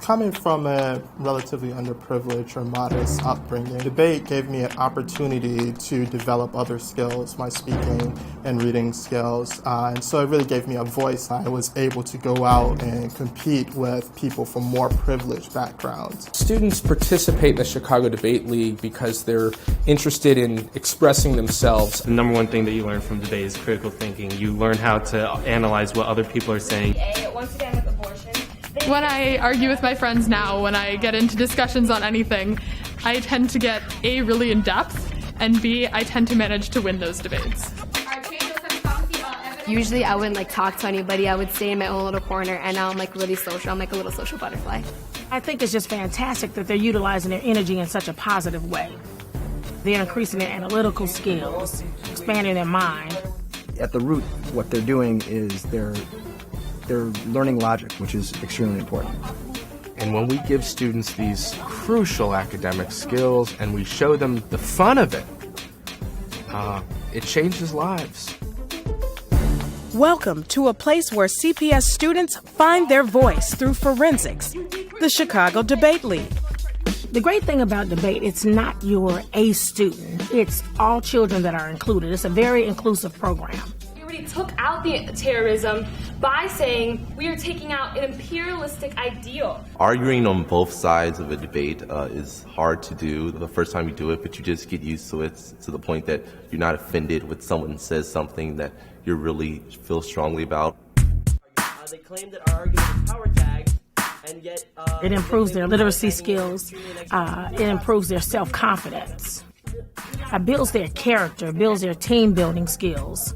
Coming from a relatively underprivileged or modest upbringing, debate gave me an opportunity to develop other skills, my speaking and reading skills, and so it really gave me a voice. I was able to go out and compete with people from more privileged backgrounds. Students participate in the Chicago Debate League because they're interested in expressing themselves. The number one thing that you learn from debate is critical thinking. You learn how to analyze what other people are saying. Once again with abortion. When I argue with my friends now, when I get into discussions on anything, I tend to get A, really in depth, and B, I tend to manage to win those debates. Usually I wouldn't talk to anybody. I would stay in my own little corner, and now I'm really social. I'm like a little social butterfly. I think it's just fantastic that they're utilizing their energy in such a positive way. They're increasing their analytical skills, expanding their mind. At the root, what they're doing is they're learning logic, which is extremely important. And when we give students these crucial academic skills and we show them the fun of it, it changes lives. Welcome to a place where CPS students find their voice through forensics, the Chicago Debate League. The great thing about debate, it's not your A student. It's all children that are included. It's a very inclusive program. We took out the terrorism by saying we are taking out an imperialistic ideal. Arguing on both sides of a debate is hard to do the first time you do it, but you just get used to it to the point that you're not offended when someone says something that you really feel strongly about. They claim that our argument is power tagged, and yet it improves their literacy skills. It improves their self-confidence. It builds their character, builds their team building skills.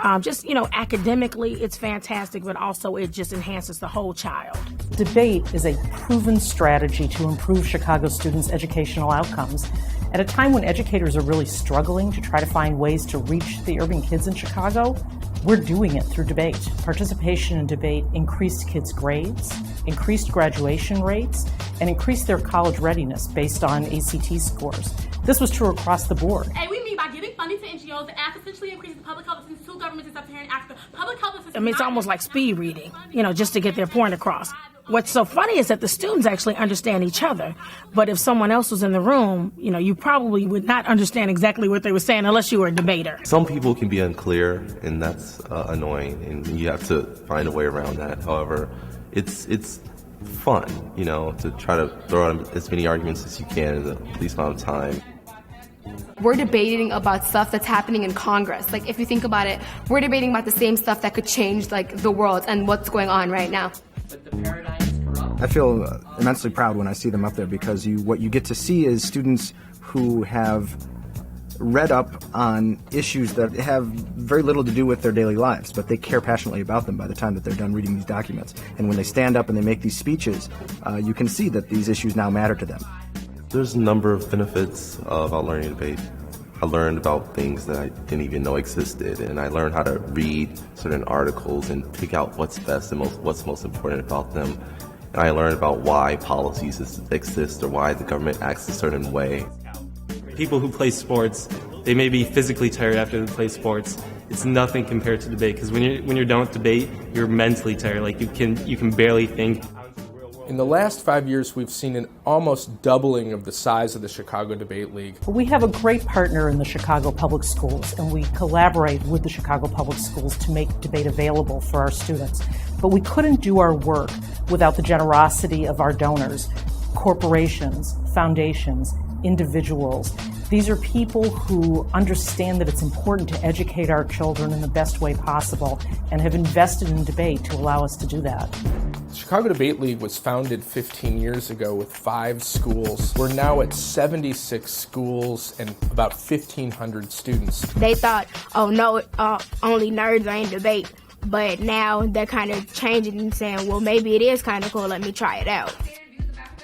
Academically, it's fantastic, but also it just enhances the whole child. Debate is a proven strategy to improve Chicago students' educational outcomes. At a time when educators are really struggling to try to find ways to reach the urban kids in Chicago, we're doing it through debate. Participation in debate increased kids' grades, increased graduation rates, and increased their college readiness based on ACT scores. This was true across the board. And we mean by giving funding to NGOs that essentially increases public health assistance to governments in sub-Saharan Africa. Public health assistance. It's almost like speed reading, just to get their point across. What's so funny is that the students actually understand each other. But if someone else was in the room, you probably would not understand exactly what they were saying unless you were a debater. Some people can be unclear, and that's annoying, and you have to find a way around that. However, it's fun, to try to throw out as many arguments as you can in the least amount of time. We're debating about stuff that's happening in Congress. If you think about it, we're debating about the same stuff that could change the world and what's going on right now. But the paradigm is corrupt. I feel immensely proud when I see them up there because what you get to see is students who have read up on issues that have very little to do with their daily lives, but they care passionately about them by the time that they're done reading these documents. And when they stand up and they make these speeches, you can see that these issues now matter to them. There's a number of benefits about learning debate. I learned about things that I didn't even know existed, and I learned how to read certain articles and pick out what's best and what's most important about them. And I learned about why policies exist or why the government acts a certain way. People who play sports, they may be physically tired after they play sports. It's nothing compared to debate, because when you're done with debate, you're mentally tired. You can barely think. In the last 5 years, we've seen an almost doubling of the size of the Chicago Debate League. We have a great partner in the Chicago Public Schools, and we collaborate with the Chicago Public Schools to make debate available for our students. But we couldn't do our work without the generosity of our donors, corporations, foundations, individuals. These are people who understand that it's important to educate our children in the best way possible and have invested in debate to allow us to do that. The Chicago Debate League was founded 15 years ago with 5 schools. We're now at 76 schools and about 1,500 students. They thought, oh no, only nerds are in debate. But now they're kind of changing and saying, well, maybe it is kind of cool, let me try it out.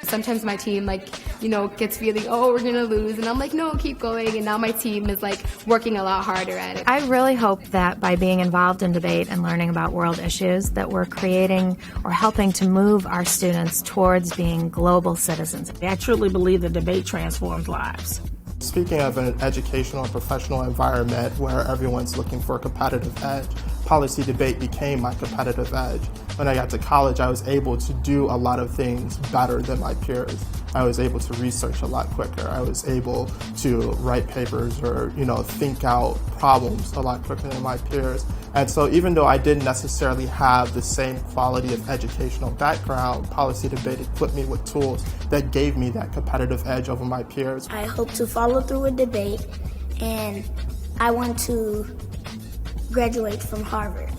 Sometimes my team, gets feeling, oh, we're going to lose. And I'm like, no, keep going. And now my team is, working a lot harder at it. I really hope that by being involved in debate and learning about world issues, that we're creating or helping to move our students towards being global citizens. I truly believe that debate transforms lives. Speaking of an educational and professional environment where everyone's looking for a competitive edge, policy debate became my competitive edge. when I got to college, I was able to do a lot of things better than my peers. I was able to research a lot quicker. I was able to write papers or, think out problems a lot quicker than my peers. And so even though I didn't necessarily have the same quality of educational background, policy debate equipped me with tools that gave me that competitive edge over my peers. I hope to follow through with debate, and I want to graduate from Harvard.